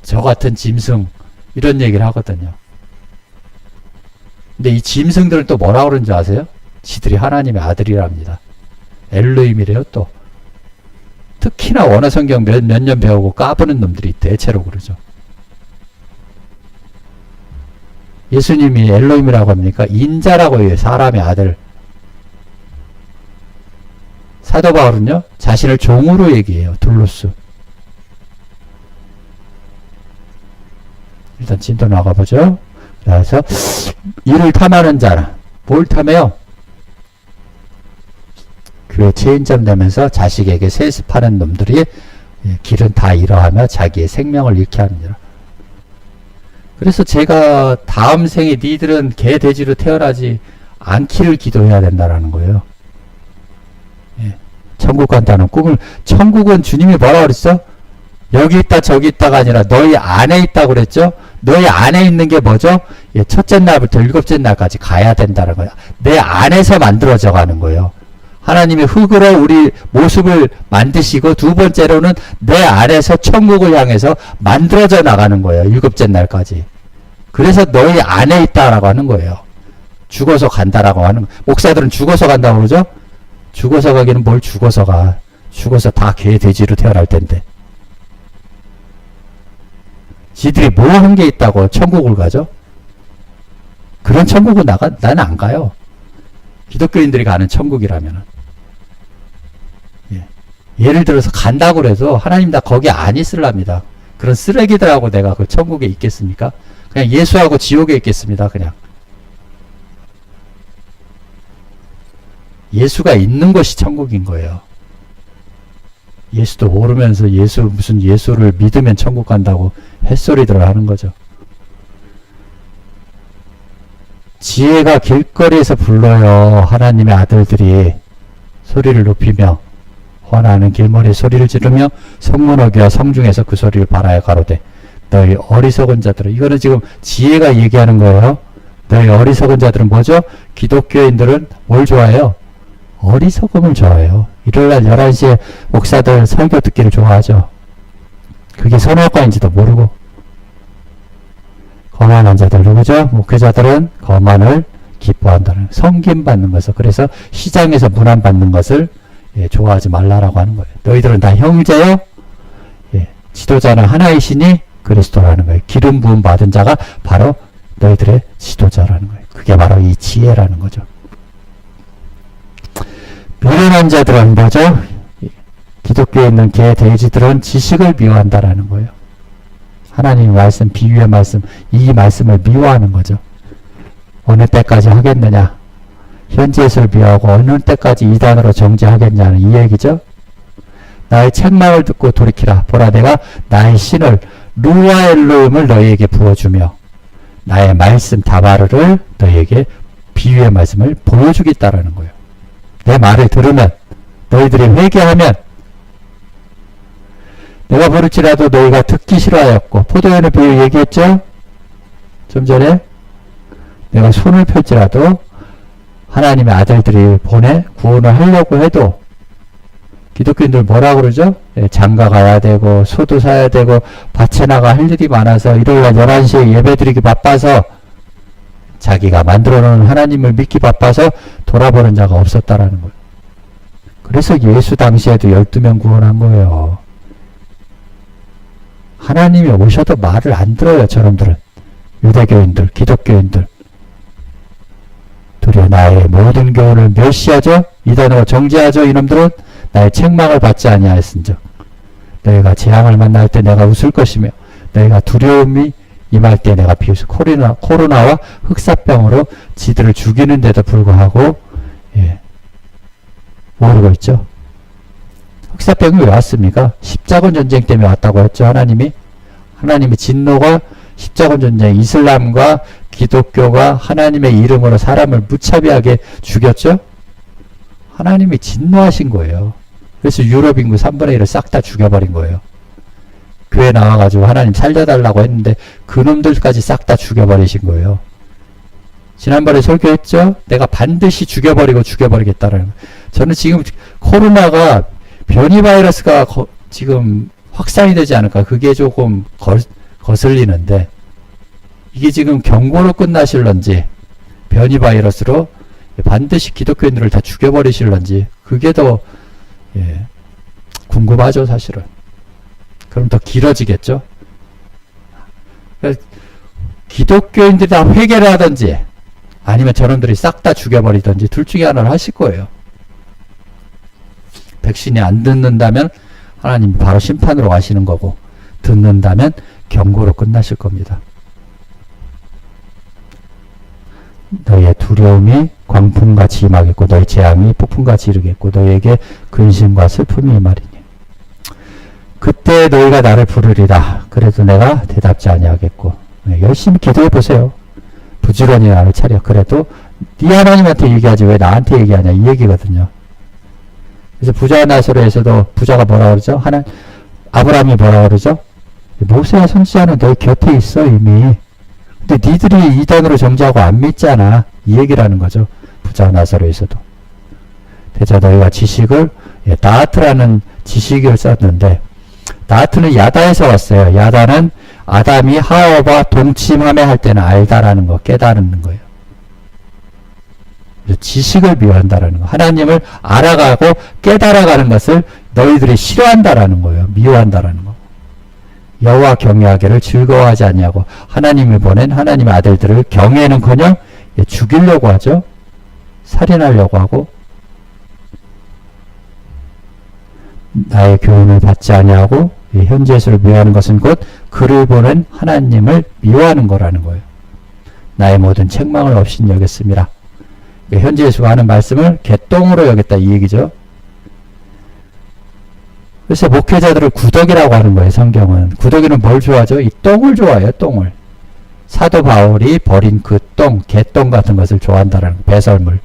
저 같은 짐승 이런 얘기를 하거든요. 근데 이 짐승들은 또 뭐라 그러는지 아세요? 지들이 하나님의 아들이랍니다. 엘로힘이래요. 또 특히나 원어 성경 몇 년 배우고 까부는 놈들이 대체로 그러죠. 예수님이 엘로힘이라고 합니까? 인자라고 해요. 사람의 아들. 사도 바울은요 자신을 종으로 얘기해요. 둘로스. 일단 진도 나가보죠. 그래서 이를 탐하는 자는 뭘 탐해요? 교회 체인점 되면서 자식에게 세습하는 놈들이 길은 다 이러하며 자기의 생명을 잃게 하느니라. 그래서 제가 다음 생에 니들은 개 돼지로 태어나지 않기를 기도해야 된다라는 거예요. 천국 간다는 꿈을, 천국은 주님이 뭐라 그랬어? 여기 있다 저기 있다가 아니라 너희 안에 있다고 그랬죠? 너희 안에 있는 게 뭐죠? 첫째 날부터 일곱째 날까지 가야 된다는 거야. 내 안에서 만들어져 가는 거예요. 하나님이 흙으로 우리 모습을 만드시고 두 번째로는 내 안에서 천국을 향해서 만들어져 나가는 거예요. 일곱째 날까지. 그래서 너희 안에 있다라고 하는 거예요. 죽어서 간다라고 하는, 목사들은 죽어서 간다고 그러죠? 죽어서 가기는 뭘 죽어서 가. 죽어서 다 개, 돼지로 태어날 텐데. 지들이 뭐 한 게 있다고 천국을 가죠? 그런 천국은 나는 안 가요. 기독교인들이 가는 천국이라면은. 예. 예를 들어서 간다고 그래도 하나님 나 거기 안 있을랍니다. 그런 쓰레기들하고 내가 그 천국에 있겠습니까? 그냥 예수하고 지옥에 있겠습니다. 그냥. 예수가 있는 것이 천국인 거예요. 예수도 모르면서 무슨 예수를 믿으면 천국 간다고 햇소리들을 하는 거죠. 지혜가 길거리에서 불러요. 하나님의 아들들이 소리를 높이며 환하는 길머리 소리를 지르며 성문어기와 성중에서 그 소리를 바라야 가로되 너희 어리석은 자들은, 이거는 지금 지혜가 얘기하는 거예요. 너희 어리석은 자들은 뭐죠? 기독교인들은 뭘 좋아해요? 어리석음을 좋아해요. 일요일날 11시에 목사들 설교 듣기를 좋아하죠. 그게 선악과인지도 모르고. 거만한 자들 누구죠? 목회자들은 거만을 기뻐한다는, 섬김받는 것을, 그래서 시장에서 문안받는 것을 좋아하지 말라라고 하는 거예요. 너희들은 다 형제요? 지도자는 하나이시니 그리스도라는 거예요. 기름 부음 받은 자가 바로 너희들의 지도자라는 거예요. 그게 바로 이 지혜라는 거죠. 미련한 자들은 뭐죠? 기독교에 있는 개, 돼지들은 지식을 미워한다라는 거예요. 하나님의 말씀, 비유의 말씀, 이 말씀을 미워하는 거죠. 어느 때까지 하겠느냐? 현지에서 미워하고 어느 때까지 이단으로 정죄하겠냐는 이 얘기죠. 나의 책망을 듣고 돌이키라. 보라, 내가 나의 신을 루아 엘로힘을 너희에게 부어주며 나의 말씀 다바르를 너희에게 비유의 말씀을 보여주겠다라는 거예요. 내 말을 들으면, 너희들이 회개하면, 내가 부를지라도 너희가 듣기 싫어하였고, 포도연의 비유 얘기했죠? 좀 전에 내가 손을 펼지라도 하나님의 아들들이 보내 구원을 하려고 해도, 기독교인들 뭐라 그러죠? 장가 가야 되고 소도 사야 되고 밭에 나가 할 일이 많아서 일요일날 11시에 예배드리기 바빠서, 자기가 만들어놓은 하나님을 믿기 바빠서 돌아보는 자가 없었다라는 거예요. 그래서 예수 당시에도 12명 구원한 거예요. 하나님이 오셔도 말을 안 들어요. 저놈들은. 유대교인들, 기독교인들. 도리어 나의 모든 교훈을 멸시하죠. 이단으로 정죄하죠. 이놈들은 나의 책망을 받지 아니하였은즉 너희가 재앙을 만날 때 내가 웃을 것이며 너희가 두려움이 임할 때 내가 비웃을. 코로나와 흑사병으로 지들을 죽이는데도 불구하고 모르고 있죠. 흑사병이 왜 왔습니까? 십자군 전쟁 때문에 왔다고 했죠. 하나님이 진노가 십자군 전쟁, 이슬람과 기독교가 하나님의 이름으로 사람을 무차별하게 죽였죠. 하나님이 진노하신 거예요. 그래서 유럽 인구 3분의 1을 싹 다 죽여버린 거예요. 교회 나와가지고 하나님 살려달라고 했는데 그놈들까지 싹 다 죽여버리신 거예요. 지난번에 설교했죠? 내가 반드시 죽여버리겠다라는 거예요. 저는 지금 코로나가 변이 바이러스가 지금 확산이 되지 않을까, 그게 조금 거슬리는데, 이게 지금 경고로 끝나실런지 변이 바이러스로 반드시 기독교인들을 다 죽여버리실런지, 그게 더 궁금하죠 사실은. 그럼 더 길어지겠죠. 기독교인들이 다 회개를 하든지 아니면 저놈들이 싹 다 죽여버리든지 둘 중에 하나를 하실 거예요. 백신이 안 듣는다면 하나님이 바로 심판으로 가시는 거고, 듣는다면 경고로 끝나실 겁니다. 너희의 두려움이 광풍같이 임하겠고 너희 재앙이 폭풍같이 이르겠고 너희에게 근심과 슬픔이 임하리니 그때 너희가 나를 부르리라. 그래도 내가 대답지 아니하겠고. 열심히 기도해 보세요. 부지런히 나를 차려. 그래도 네 하나님한테 얘기하지 왜 나한테 얘기하냐, 이 얘기거든요. 그래서 부자 나사로에서도 부자가 뭐라 그러죠? 아브라함이 뭐라 그러죠? 모세와 선지자는 너희 곁에 있어 이미. 근데 니들이 이단으로 정죄하고 안 믿잖아, 이 얘기라는 거죠. 부자 나사로에서도. 대자 너희가 지식을, 나아트라는 지식을 썼는데, 나아트는 야다에서 왔어요. 야다는 아담이 하와와 동침함에 할 때는 알다라는 거, 깨달는 거예요. 지식을 미워한다라는 거. 하나님을 알아가고 깨달아가는 것을 너희들이 싫어한다라는 거예요. 미워한다라는 거. 여호와 경외하기를 즐거워하지 않냐고 하나님이 보낸 하나님의 아들들을 경외는커녕 죽이려고 하죠. 살인하려고 하고 나의 교훈을 받지 아니하고 현재 예수를 미워하는 것은 곧 그를 보낸 하나님을 미워하는 거라는 거예요. 나의 모든 책망을 없인 여겼습니다. 현재 예수가 하는 말씀을 개똥으로 여겼다 이 얘기죠. 그래서 목회자들을 구더기라고 하는 거예요. 성경은. 구더기는 뭘 좋아하죠? 이 똥을 좋아해요. 똥을. 사도 바울이 버린 그 똥, 개똥 같은 것을 좋아한다는 배설물.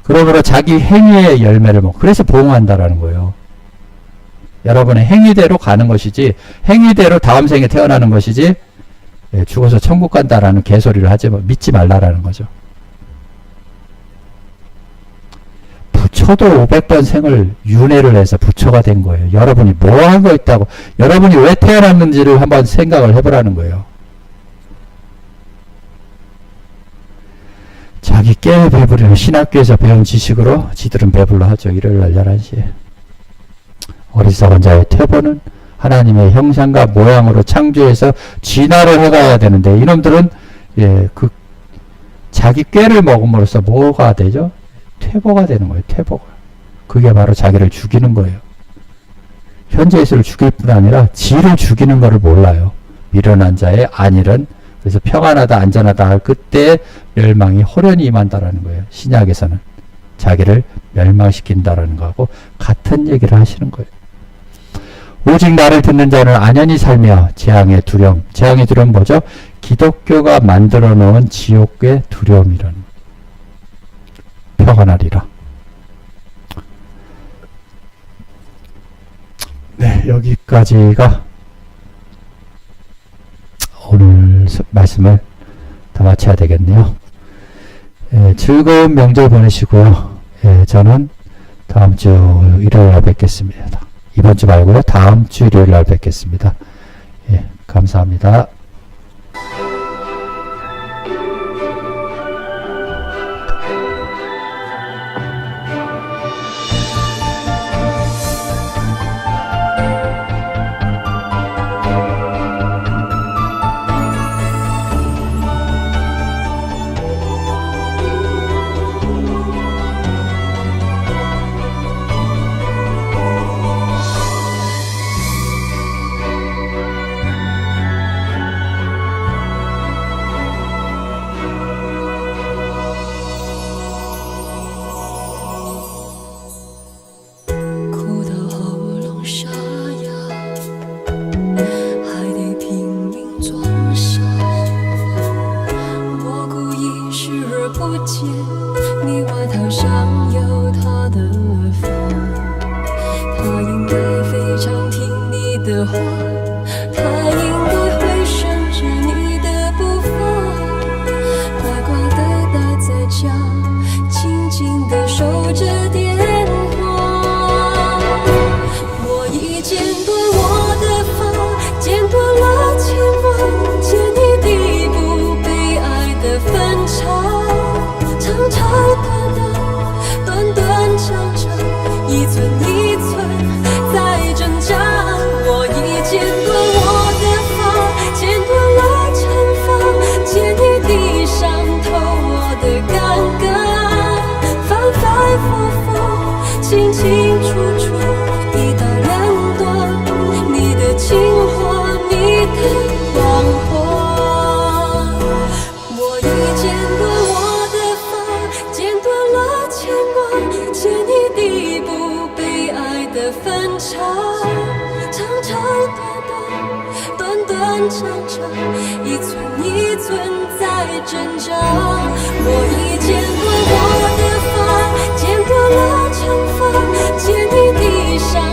그러므로 자기 행위의 열매를 먹고 그래서 보응한다라는 거예요. 여러분의 행위대로 가는 것이지 행위대로 다음 생에 태어나는 것이지 죽어서 천국 간다라는 개소리를 하지 믿지 말라라는 거죠. 부처도 500번 생을 윤회를 해서 부처가 된 거예요. 여러분이 뭐 한 거 있다고 여러분이 왜 태어났는지를 한번 생각을 해보라는 거예요. 자기 깨 배부리는 신학교에서 배운 지식으로 지들은 배불러 하죠. 일요일날 11시에. 어리석은 자의 퇴보는 하나님의 형상과 모양으로 창조해서 진화를 해가야 되는데 이놈들은 그 자기 꾀를 먹음으로써 뭐가 되죠? 퇴보가 되는 거예요. 퇴보가. 그게 바로 자기를 죽이는 거예요. 현재 예수를 죽일 뿐 아니라 지를 죽이는 거를 몰라요. 미련한 자의 안일은 그래서 평안하다 안전하다 할 그때의 멸망이 호련히 임한다라는 거예요. 신약에서는 자기를 멸망시킨다라는 거하고 같은 얘기를 하시는 거예요. 오직 나를 듣는 자는 안연히 살며 재앙의 두려움. 재앙의 두려움 뭐죠? 기독교가 만들어 놓은 지옥의 두려움이라는 평안하리라. 네, 여기까지가 오늘 말씀을 다 마쳐야 되겠네요. 즐거운 명절 보내시고요. 저는 다음 주 일요일 날 뵙겠습니다. 이번 주 말고요. 다음 주 일요일 날 뵙겠습니다. 감사합니다.一寸一寸在挣扎，我已见过我的发，见过了惩罚，见你地上。